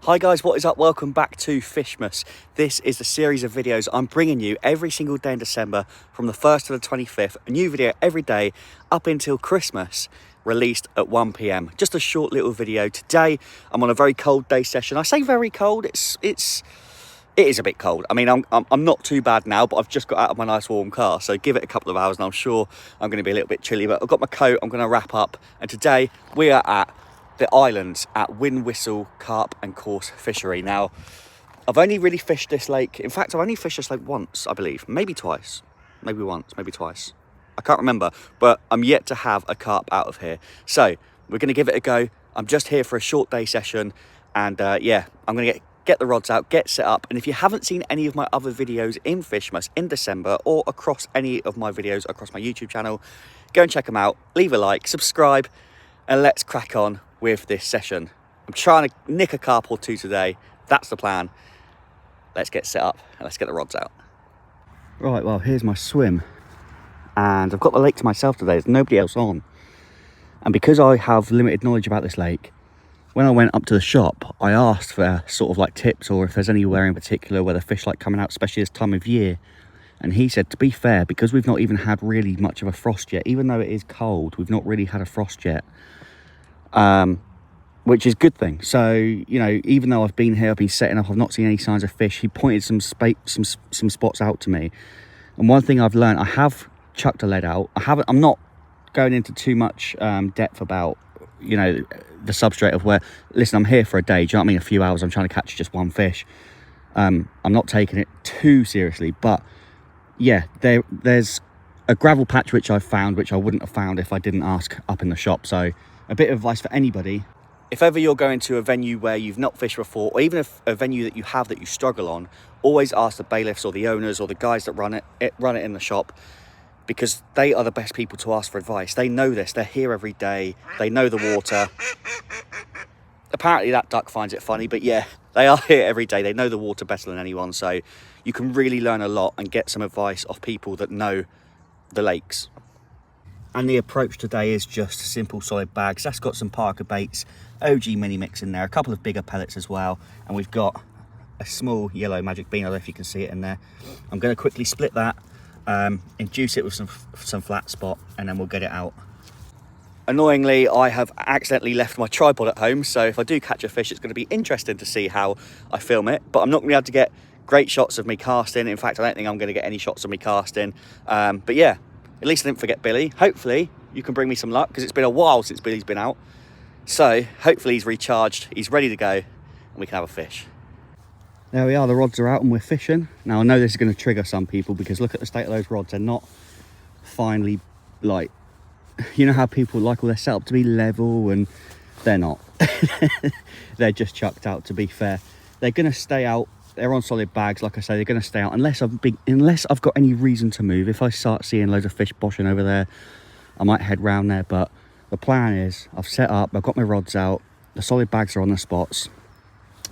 Hi guys, what is up? Welcome back to Fishmas. This is the series of videos I'm bringing you every single day in December from the 1st to the 25th. A new video every day up until Christmas, released at 1 PM. Just a short little video. Today, I'm on a very cold day session. I say very cold, it is a bit cold. I mean, I'm not too bad now, but I've just got out of my nice warm car. So give it a couple of hours and I'm sure I'm going to be a little bit chilly, but I've got my coat, I'm going to wrap up. And today we are at the islands at Whinwhistle Carp and Course Fishery. Now, I've only really fished this lake. In fact, I've only fished this lake once, I believe. Maybe twice. Maybe once, maybe twice. I can't remember, but I'm yet to have a carp out of here. So we're going to give it a go. I'm just here for a short day session. And yeah, I'm going to get the rods out, get set up. And if you haven't seen any of my other videos in Fishmas in December or across any of my videos across my YouTube channel, go and check them out. Leave a like, subscribe, and let's crack on with this session. I'm trying to nick a carp or two today. That's the plan. Let's get set up and let's get the rods out. Right, well, here's my swim. And I've got the lake to myself today. There's nobody else on. And because I have limited knowledge about this lake, when I went up to the shop, I asked for sort of like tips or if there's anywhere in particular where the fish like coming out, especially this time of year. And he said, to be fair, because we've not even had really much of a frost yet, even though it is cold, we've not really had a frost yet. Which is a good thing. So, you know, even though I've been here, I've been setting up, I've not seen any signs of fish. He pointed some spots out to me. And one thing I've learned, I have chucked a lead out. I'm not going into too much depth about, you know, the substrate of where, listen, I'm here for a day. Do you know what I mean? A few hours, I'm trying to catch just one fish. I'm not taking it too seriously, but yeah, there's a gravel patch which I've found, which I wouldn't have found if I didn't ask up in the shop. So a bit of advice for anybody. If ever you're going to a venue where you've not fished before, or even a venue that you have that you struggle on, always ask the bailiffs or the owners or the guys that run it in the shop, because they are the best people to ask for advice. They know this. They're here every day. They know the water. Apparently that duck finds it funny, but yeah, they are here every day. They know the water better than anyone. So you can really learn a lot and get some advice off people that know the lakes. And the approach today is just simple solid bags. That's got some Parker baits, OG mini mix in there, a couple of bigger pellets as well. And we've got a small yellow magic bean. I don't know if you can see it in there. I'm going to quickly split that, induce it with some flat spot, and then we'll get it out. Annoyingly, I have accidentally left my tripod at home. So if I do catch a fish, it's going to be interesting to see how I film it. But I'm not going to be able to get great shots of me casting. In fact, I don't think I'm going to get any shots of me casting. But yeah. At least I didn't forget Billy. Hopefully you can bring me some luck, because it's been a while since Billy's been out. So hopefully he's recharged, he's ready to go, and we can have a fish. There we are, the rods are out and we're fishing. Now I know this is going to trigger some people, because look at the state of those rods. They're not finely, like, you know how people like all their setup to be level, and they're not. They're just chucked out, to be fair. They're going to stay out. They're on solid bags, like I say. They're going to stay out unless I've got any reason to move. If I start seeing loads of fish boshing over there, I might head round there. But the plan is, I've set up, I've got my rods out, the solid bags are on the spots.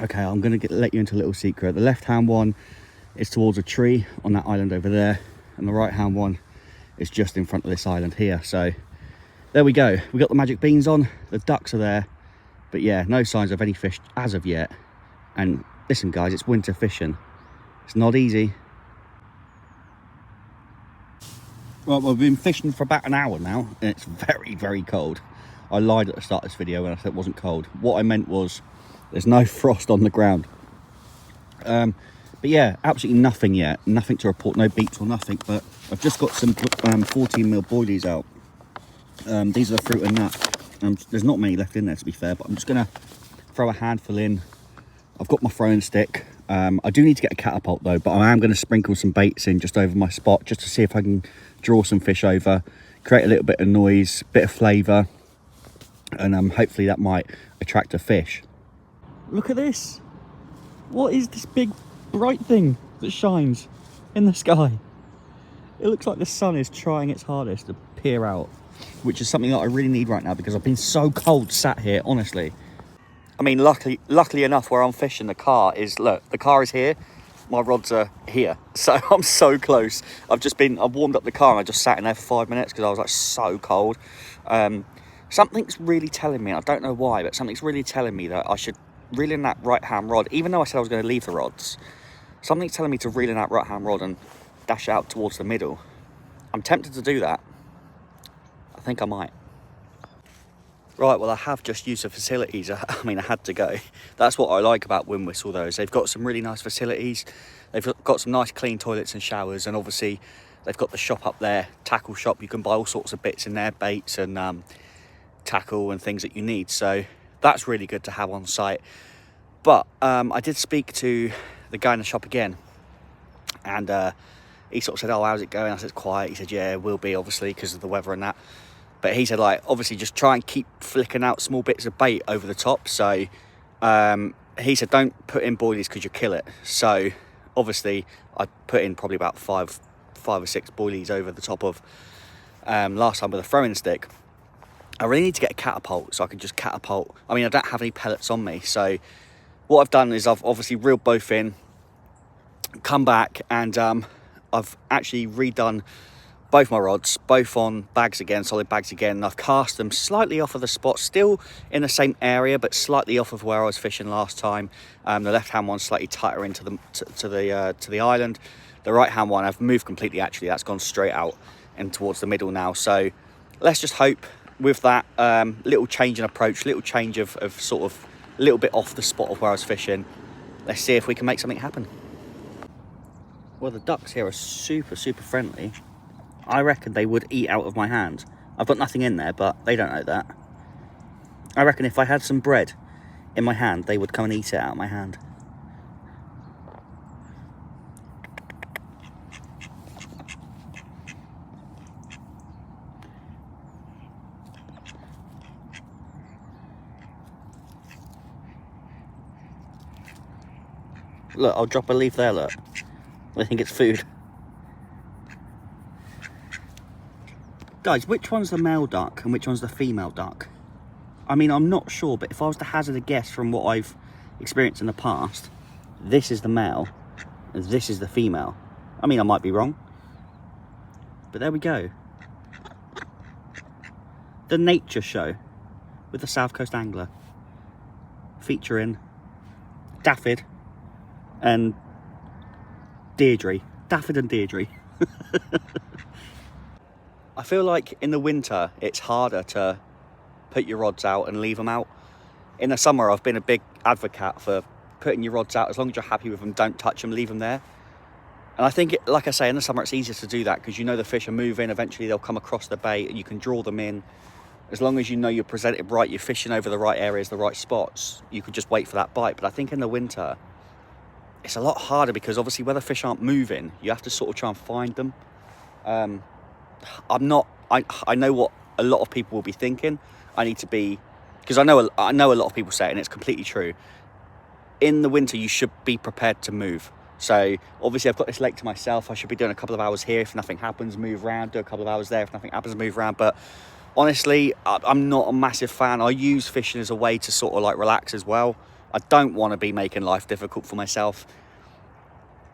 Okay, I'm going to let you into a little secret. The left-hand one is towards a tree on that island over there, and the right-hand one is just in front of this island here. So there we go. We got the magic beans on, the ducks are there, but yeah, no signs of any fish as of yet. And listen guys, it's winter fishing. It's not easy. Well, we've been fishing for about an hour now, and it's very, very cold. I lied at the start of this video when I said it wasn't cold. What I meant was there's no frost on the ground. But yeah, absolutely nothing yet. Nothing to report, no beats or nothing. But I've just got some 14mm boilies out. These are the fruit and nut. There's not many left in there, to be fair, but I'm just going to throw a handful in. I've got my throwing stick. I do need to get a catapult though, but I am going to sprinkle some baits in just over my spot, just to see if I can draw some fish over, create a little bit of noise, bit of flavour, and hopefully that might attract a fish. Look at this. What is this big bright thing that shines in the sky? It looks like the sun is trying its hardest to peer out, which is something that I really need right now, because I've been so cold sat here, honestly. I mean, luckily enough, where I'm fishing, the car is here, my rods are here, so I'm so close. I've warmed up the car and I just sat in there for 5 minutes because I was like so cold. Something's really telling me, I don't know why, but something's really telling me that I should reeling that right hand rod, even though I said I was going to leave the rods, something's telling me to reel in that right hand rod and dash out towards the middle. I'm tempted to do that. I think I might. Right, well, I have just used the facilities. I mean, I had to go. That's what I like about Whinwhistle, though, is they've got some really nice facilities. They've got some nice clean toilets and showers, and obviously they've got the shop up there, tackle shop. You can buy all sorts of bits in there, baits and tackle and things that you need. So that's really good to have on site. But I did speak to the guy in the shop again, and he sort of said, "Oh, how's it going?" I said, "It's quiet." He said, "Yeah, it will be, obviously, because of the weather and that." But he said, like, obviously just try and keep flicking out small bits of bait over the top. So he said, don't put in boilies because you'll kill it. So obviously I put in probably about five or six boilies over the top of last time with a throwing stick. I really need to get a catapult so I can just catapult. I mean, I don't have any pellets on me. So what I've done is I've obviously reeled both in, come back, and I've actually redone both my rods, both on bags again, solid bags again, and I've cast them slightly off of the spot, still in the same area, but slightly off of where I was fishing last time. The left-hand one's slightly tighter into the island. The right-hand one I've moved completely, actually. That's gone straight out and towards the middle now. So let's just hope with that little change in approach, little change of sort of a little bit off the spot of where I was fishing. Let's see if we can make something happen. Well, the ducks here are super, super friendly. I reckon they would eat out of my hand. I've got nothing in there, but they don't know that. I reckon if I had some bread in my hand, they would come and eat it out of my hand. Look, I'll drop a leaf there, look. I think it's food. Guys, which one's the male duck and which one's the female duck? I mean, I'm not sure, but if I was to hazard a guess from what I've experienced in the past, this is the male and this is the female. I mean, I might be wrong, but there we go. The Nature Show with the South Coast Angler, featuring Daffyd and Deirdre. Daffyd and Deirdre. I feel like in the winter, it's harder to put your rods out and leave them out. In the summer, I've been a big advocate for putting your rods out. As long as you're happy with them, don't touch them, leave them there. And I think, like I say, in the summer, it's easier to do that because you know the fish are moving. Eventually, they'll come across the bait and you can draw them in. As long as you know you're presented right, you're fishing over the right areas, the right spots, you could just wait for that bite. But I think in the winter, it's a lot harder because obviously where the fish aren't moving, you have to sort of try and find them. I know what a lot of people will be thinking. I need to be, because I know a lot of people say it and it's completely true. In the winter, you should be prepared to move. So obviously I've got this lake to myself. I should be doing a couple of hours here. If nothing happens, move around, do a couple of hours there. If nothing happens, move around. But honestly, I'm not a massive fan. I use fishing as a way to sort of like relax as well. I don't want to be making life difficult for myself.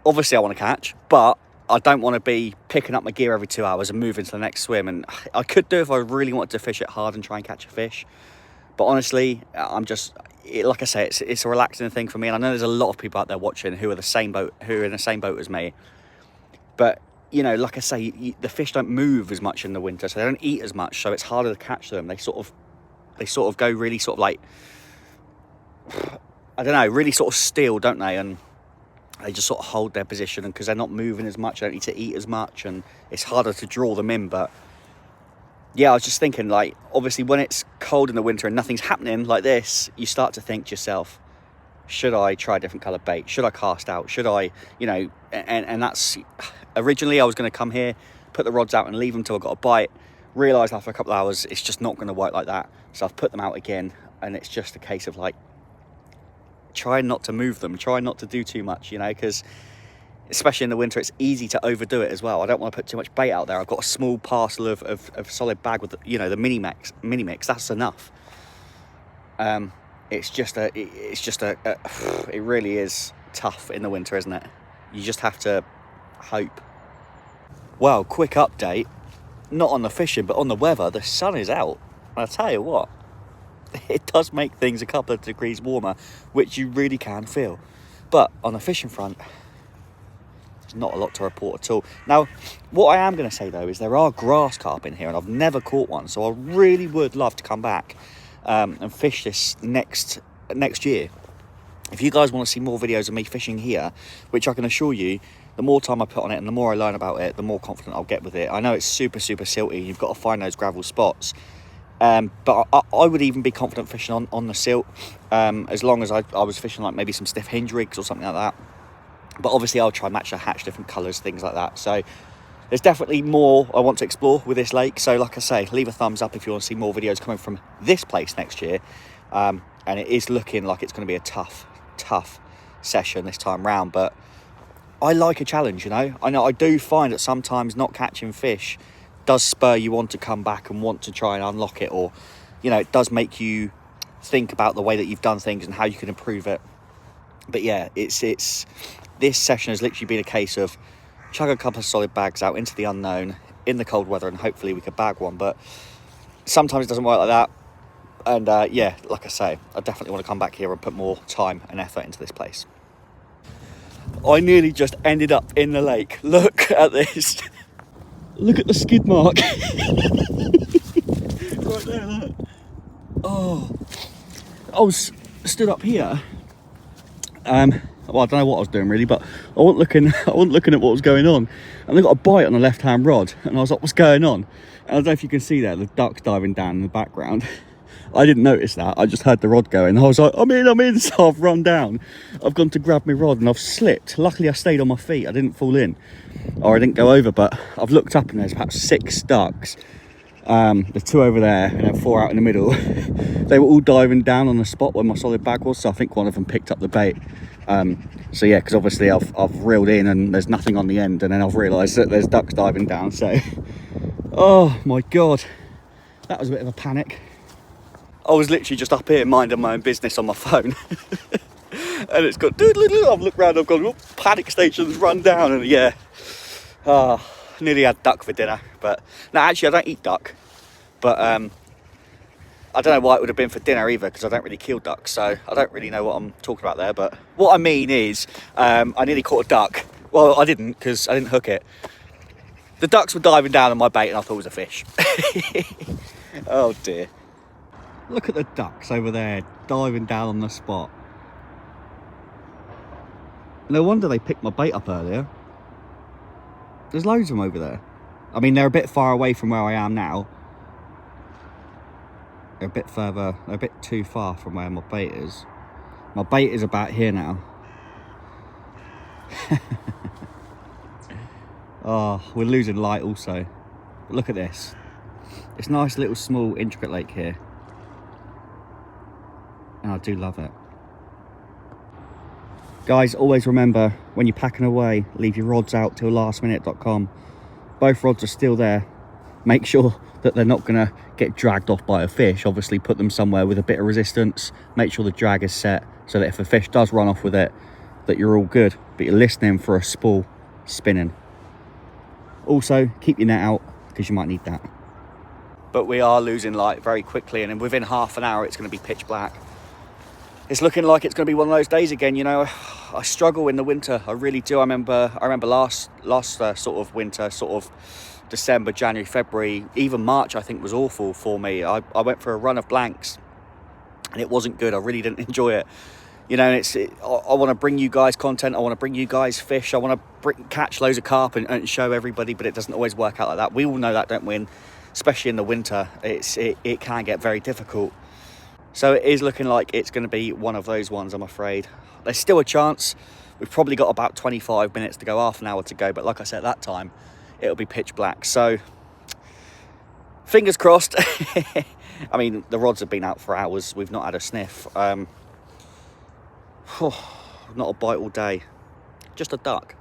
Obviously I want to catch, but I don't want to be picking up my gear every 2 hours and moving to the next swim. And I could do if I really wanted to fish it hard and try and catch a fish. But honestly, like I say, it's a relaxing thing for me. And I know there's a lot of people out there watching who are in the same boat as me. But, you know, like I say, the fish don't move as much in the winter, so they don't eat as much. So it's harder to catch them. They sort of go really sort of like, I don't know, really sort of still, don't they? And they just sort of hold their position, and because they're not moving as much, they don't need to eat as much, and it's harder to draw them in. But yeah, I was just thinking, like, obviously when it's cold in the winter and nothing's happening like this, you start to think to yourself, should I try a different colour bait? Should I cast out? Should I, you know, and that's, originally I was going to come here, put the rods out and leave them till I got a bite. Realised after a couple of hours, it's just not going to work like that. So I've put them out again, and it's just a case of like, try not to move them, try not to do too much, you know, because especially in the winter, it's easy to overdo it as well. I don't want to put too much bait out there. I've got a small parcel of solid bag with, you know, the mini mix. That's enough. It really is tough in the winter, isn't it? You just have to hope. Well, quick update, not on the fishing, but on the weather. The sun is out. I'll tell you what, it does make things a couple of degrees warmer, which you really can feel. But on the fishing front, there's not a lot to report at all. Now, what I am going to say though is there are grass carp in here, and I've never caught one, so I really would love to come back and fish this next year. If you guys want to see more videos of me fishing here, which I can assure you, the more time I put on it and the more I learn about it, the more confident I'll get with it. I know it's super silty. You've got to find those gravel spots. But I would even be confident fishing on the silt, as long as I was fishing like maybe some stiff hinge rigs or something like that. But obviously I'll try and match the hatch, different colours, things like that. So there's definitely more I want to explore with this lake. So like I say, leave a thumbs up if you want to see more videos coming from this place next year. And it is looking like it's going to be a tough session this time round. But I like a challenge, you know. I do find that sometimes not catching fish does spur you on to come back and want to try and unlock it, or, you know, it does make you think about the way that you've done things and how you can improve it. But yeah, it's this session has literally been a case of chug a couple of solid bags out into the unknown in the cold weather, and hopefully we could bag one. But sometimes it doesn't work like that. And yeah, like I say, I definitely want to come back here and put more time and effort into this place. I nearly just ended up in the lake. Look at this. Look at the skid mark. Right there, look. Oh, I was stood up here. Well, I don't know what I was doing really, but I wasn't looking at what was going on. And I got a bite on the left-hand rod, and I was like, what's going on? And I don't know if you can see there, the duck's diving down in the background. I didn't notice that. I just heard the rod going. I was like, I'm in. So I've run down. I've gone to grab my rod and I've slipped. Luckily, I stayed on my feet. I didn't fall in, or I didn't go over. But I've looked up and there's about 6 ducks. There's 2 over there and then 4 out in the middle. They were all diving down on the spot where my solid bag was. So I think one of them picked up the bait. So yeah, because obviously I've reeled in and there's nothing on the end, and then I've realised that there's ducks diving down. So, oh my God, that was a bit of a panic. I was literally just up here minding my own business on my phone. And it's got doodle-doodle. I've looked around, I've gone, oh, panic stations, run down, and yeah. Nearly had duck for dinner. But no, actually I don't eat duck. But I don't know why it would have been for dinner either, because I don't really kill ducks, so I don't really know what I'm talking about there. But what I mean is, I nearly caught a duck. Well, I didn't, because I didn't hook it. The ducks were diving down on my bait and I thought it was a fish. Oh dear. Look at the ducks over there, diving down on the spot. No wonder they picked my bait up earlier. There's loads of them over there. I mean, they're a bit far away from where I am now. They're a bit further, they're a bit too far from where my bait is. My bait is about here now. Oh, we're losing light also. But look at this. It's a nice little small intricate lake here. And I do love it. Guys, always remember, when you're packing away, leave your rods out till lastminute.com. Both rods are still there. Make sure that they're not going to get dragged off by a fish. Obviously put them somewhere with a bit of resistance. Make sure the drag is set so that if a fish does run off with it, that you're all good, but you're listening for a spool spinning. Also, keep your net out because you might need that. But we are losing light very quickly, and within half an hour it's going to be pitch black. It's looking like it's going to be one of those days again, you know. I struggle in the winter, I really do. I remember last sort of winter, sort of December, January, February, even March I think was awful for me. I went for a run of blanks and it wasn't good. I really didn't enjoy it. You know, I want to bring you guys content, I want to bring you guys fish, I want to catch loads of carp and show everybody, but it doesn't always work out like that. We all know that, don't we? Especially in the winter, it can get very difficult. So it is looking like it's going to be one of those ones, I'm afraid. There's still a chance. We've probably got about 25 minutes to go, half an hour to go. But like I said, at that time, it'll be pitch black. So fingers crossed. I mean, the rods have been out for hours. We've not had a sniff. Not a bite all day. Just a duck.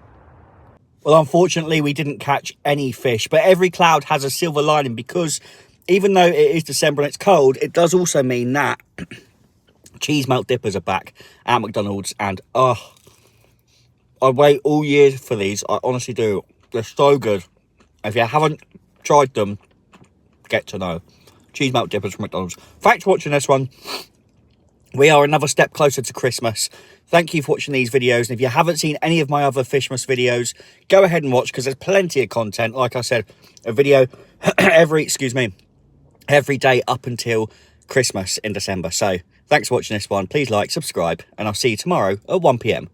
Well, unfortunately, we didn't catch any fish. But every cloud has a silver lining, because even though it is December and it's cold, it does also mean that cheese melt dippers are back at McDonald's. And I wait all year for these. I honestly do. They're so good. If you haven't tried them, get to know. cheese melt dippers from McDonald's. Thanks for watching this one. We are another step closer to Christmas. Thank you for watching these videos. And if you haven't seen any of my other Fishmas videos, go ahead and watch, because there's plenty of content. Like I said, a video every day up until Christmas in December. So thanks for watching this one. Please like, subscribe, and I'll see you tomorrow at 1 p.m.